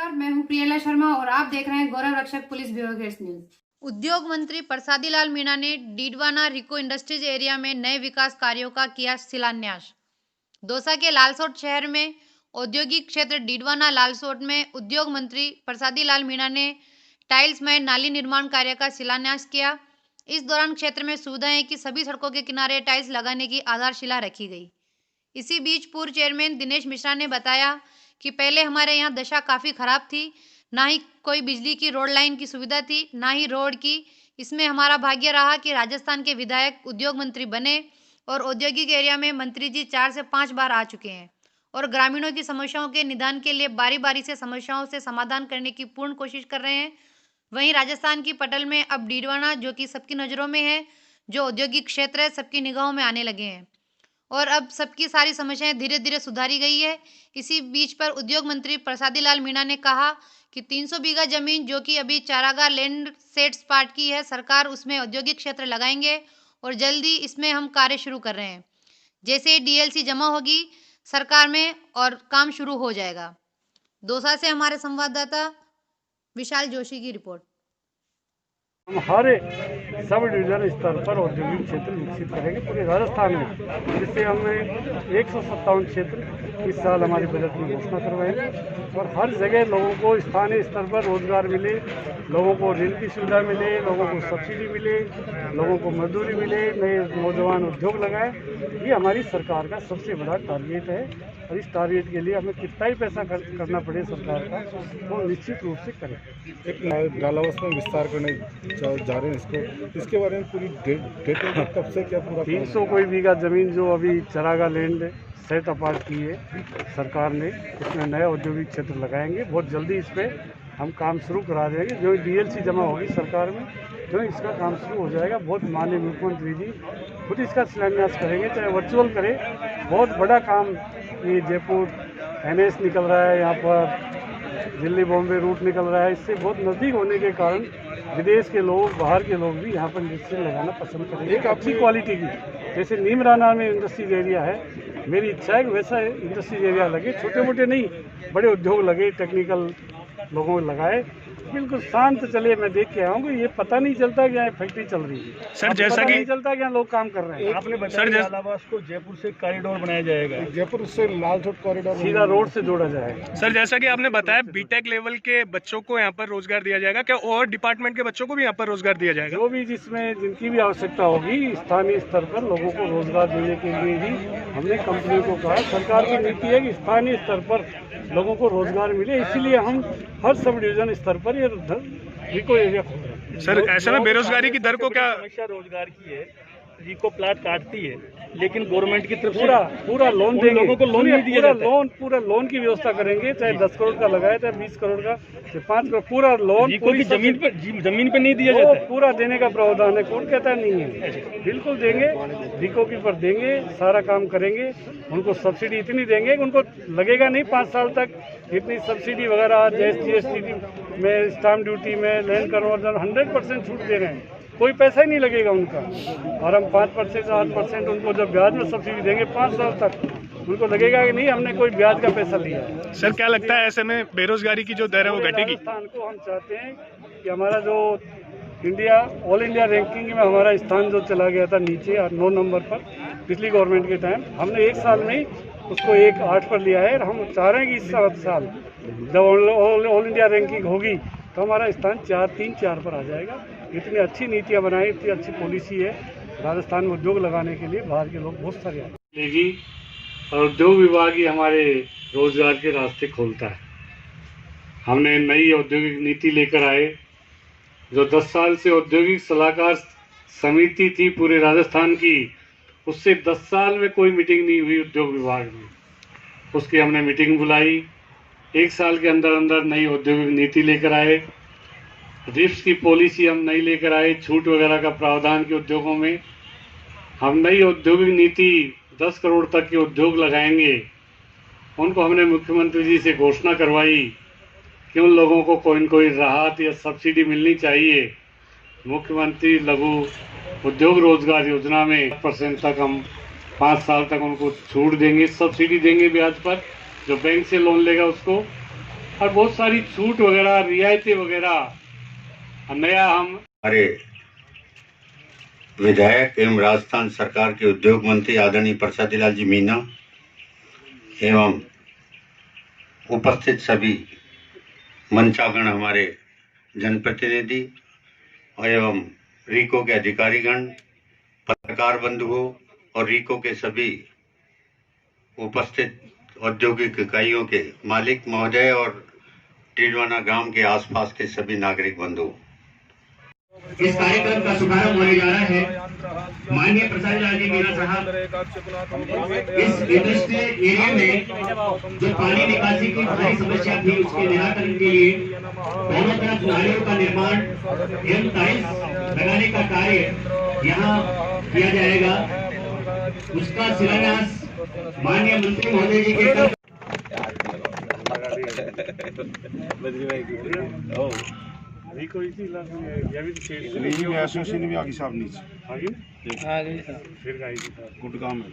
नमस्कार, मैं हूं प्रियला शर्मा और आप देख रहे हैं गौरव रक्षक पुलिस ब्यूरो केस न्यूज। उद्योग मंत्री प्रसादी लाल मीणा ने डीडवाना रिको इंडस्ट्रीज एरिया में नए विकास कार्यों का किया शिलान्यास। दौसा के लालसोट शहर में औद्योगिक क्षेत्र डीडवाना लालसोट में उद्योग मंत्री प्रसादी लाल मीणा ने टाइल्स में नाली निर्माण कार्य का शिलान्यास किया। इस दौरान क्षेत्र में सुविधा है कि सभी सड़कों के किनारे टाइल्स लगाने की आधारशिला रखी गई। इसी बीच पूर्व चेयरमैन दिनेश मिश्रा ने बताया कि पहले हमारे यहाँ दशा काफ़ी खराब थी, ना ही कोई बिजली की रोड लाइन की सुविधा थी, ना ही रोड की। इसमें हमारा भाग्य रहा कि राजस्थान के विधायक उद्योग मंत्री बने और औद्योगिक एरिया में मंत्री जी 4 से 5 बार आ चुके हैं और ग्रामीणों की समस्याओं के निदान के लिए बारी बारी से समस्याओं से समाधान करने की पूर्ण कोशिश कर रहे हैं। वहीं राजस्थान की पटल में अब डीडवाना, जो कि सबकी नज़रों में है, जो औद्योगिक क्षेत्र है, सबकी निगाहों में आने लगे हैं और अब सबकी सारी समस्याएं धीरे धीरे सुधारी गई है। इसी बीच पर उद्योग मंत्री प्रसादी लाल मीणा ने कहा कि 300 बीघा जमीन जो कि अभी चारागाह लैंड सेट्स पार्ट की है, सरकार उसमें औद्योगिक क्षेत्र लगाएंगे और जल्दी इसमें हम कार्य शुरू कर रहे हैं। जैसे डीएलसी जमा होगी सरकार में और काम शुरू हो जाएगा। दौसा से हमारे संवाददाता विशाल जोशी की रिपोर्ट। हम हर सब डिवीजन स्तर पर औद्योगिक क्षेत्र विकसित करेंगे पूरे राजस्थान में, जिससे हमें 157 क्षेत्र इस साल हमारे बजट में घोषणा करवाएंगे और हर जगह लोगों को स्थानीय स्तर पर रोजगार मिले, लोगों को ऋण की सुविधा मिले, लोगों को सब्सिडी मिले, लोगों को मजदूरी मिले, नए नौजवान उद्योग लगाए। ये हमारी सरकार का सबसे बड़ा टारगेट है और इस टारगेट के लिए हमें कितना ही पैसा खर्च करना पड़े सरकार का, वो निश्चित रूप से करें। एक डालावास में विस्तार करने जा रहे हैं इसके बारे में पूरी डेट कब से क्या पूरा 300 कोई बीघा जमीन जो अभी चरागा लैंड सेट अपार्ट की है सरकार ने, इसमें नया औद्योगिक क्षेत्र लगाएंगे। बहुत जल्दी इस पर हम काम शुरू करा देंगे। जो डीएलसी जमा होगी सरकार में, जो इसका काम शुरू हो जाएगा। बहुत माननीय मुख्यमंत्री जी खुद इसका शिलान्यास करेंगे, चाहे वर्चुअल करें। बहुत बड़ा काम ये जयपुर NS निकल रहा है, यहाँ पर दिल्ली बॉम्बे रूट निकल रहा है। इससे बहुत नज़दीक होने के कारण विदेश के लोग, बाहर के लोग भी यहाँ पर इंडस्ट्री लगाना पसंद करेंगे। एक अच्छी क्वालिटी की, जैसे नीमराना में इंडस्ट्रीज एरिया है, मेरी इच्छा है कि वैसा इंडस्ट्रीज एरिया लगे, छोटे मोटे नहीं, बड़े उद्योग लगे, टेक्निकल लोगों को लगाए, बिल्कुल शांत चले। मैं देख के आऊँ ये पता नहीं चलता कि यहाँ फैक्ट्री चल रही है सर, जैसा कि नहीं चलता कि यहाँ लोग काम कर रहे हैं। आपने बताया डालावास को जयपुर से कॉरिडोर बनाया जाएगा, जयपुर से लालसोट कॉरिडोर सीधा रोड से जोड़ा जाएगा। सर, जैसा कि आपने बताया बीटेक लेवल के बच्चों को यहाँ पर रोजगार दिया जाएगा, क्या और डिपार्टमेंट के बच्चों को भी यहाँ पर रोजगार दिया जाएगा? जो भी जिनकी भी आवश्यकता होगी, स्थानीय स्तर पर लोगों को रोजगार देने के लिए भी हमने कंपनी को कहा। सरकार की नीति है कि स्थानीय स्तर पर लोगों को रोजगार मिले, इसीलिए हम हर सब डिवीजन स्तर पर ये रिको एरिया खोल रहे हैं। सर, ऐसे में बेरोजगारी की दर को क्या समस्या रोजगार की है, रिको प्लाट काटती है, लेकिन गवर्नमेंट की तरफ से पूरा लोन देंगे, लोगों को लोन नहीं दिया जाता है। पूरा लोन की व्यवस्था करेंगे, चाहे 10 करोड़ का लगाए, चाहे 20 करोड़ का, चाहे 5 करोड़, पूरा लोन रिको की जमीन पे नहीं दिया जाता है। पूरा देने का प्रावधान है। कौन कहता है नहीं है? बिल्कुल देंगे, रिको की पर देंगे, सारा काम करेंगे। उनको सब्सिडी इतनी देंगे कि उनको लगेगा नहीं 5 साल तक इतनी सब्सिडी वगैरह, GST में, स्टाम्प ड्यूटी में, लैंड कन्वर्जन 100% छूट दे रहे हैं, कोई पैसा ही नहीं लगेगा उनका। और हम 5% 8% उनको जब ब्याज में सब्सिडी देंगे 5 साल तक, उनको लगेगा कि नहीं हमने कोई ब्याज का पैसा लिया। सर, क्या लगता है ऐसे में बेरोजगारी की जो दर है वो घटेगी? राजस्थान को हम चाहते हैं कि हमारा जो ऑल इंडिया रैंकिंग में हमारा स्थान जो चला गया था नीचे 9 नंबर पर पिछली गवर्नमेंट के टाइम, हमने 1 साल में ही उसको 1-8 पर लिया है। और हम चाह रहे हैं कि इस साल जब ऑल इंडिया रैंकिंग होगी तो हमारा स्थान 4 पर आ जाएगा। इतनी अच्छी नीतियाँ बनाई, इतनी अच्छी पॉलिसी है राजस्थान में उद्योग लगाने के लिए। बाहर के लोग बहुत सारे आएंगे और उद्योग विभाग ही हमारे रोजगार के रास्ते खोलता है। हमने नई औद्योगिक नीति लेकर आए, जो 10 साल से औद्योगिक सलाहकार समिति थी पूरे राजस्थान की, उससे 10 साल में कोई मीटिंग नहीं हुई उद्योग विभाग में। उसकी हमने मीटिंग बुलाई, 1 साल के अंदर अंदर नई औद्योगिक नीति लेकर आए। रिप्स की पॉलिसी हम नहीं लेकर आए, छूट वगैरह का प्रावधान के उद्योगों में। हम नई औद्योगिक नीति 10 करोड़ तक के उद्योग लगाएंगे, उनको हमने मुख्यमंत्री जी से घोषणा करवाई कि उन लोगों को कोई राहत या सब्सिडी मिलनी चाहिए। मुख्यमंत्री लघु उद्योग रोजगार योजना में 10% तक हम 5 साल तक उनको छूट देंगे, सब्सिडी देंगे ब्याज पर। जो बैंक से लोन लेगा उसको और बहुत सारी छूट वगैरह रियायतें वगैरह नया हम हमारे विधायक एवं राजस्थान सरकार के उद्योग मंत्री आदरणीय प्रसादी लाल जी मीणा एवं उपस्थित सभी मंचागण, हमारे जनप्रतिनिधि एवं रीको के अधिकारीगण, पत्रकार बंधुओं और रीको के सभी उपस्थित औद्योगिक इकाइयों के मालिक महोदय और डीडवाना ग्राम के आसपास के सभी नागरिक बंधुओं, इस कार्यक्रम का शुभारंभ होने जा रहा है। माननीय प्रसादी लाल जी मीणा साहब इस इंडस्ट्रियल एरिया में जो पानी निकासी की भारी समस्या थी, उसके निराकरण के लिए दोनों तरफ नालियों का निर्माण एवं टाइल्स लगाने का कार्य यहाँ किया जाएगा। उसका शिलान्यास माननीय मंत्री महोदय जी के रीको इसी इलाके में या भी तो एसोसिएशन भी आगे साहब नीचे आगे फिर आएगी गुड़गांव में।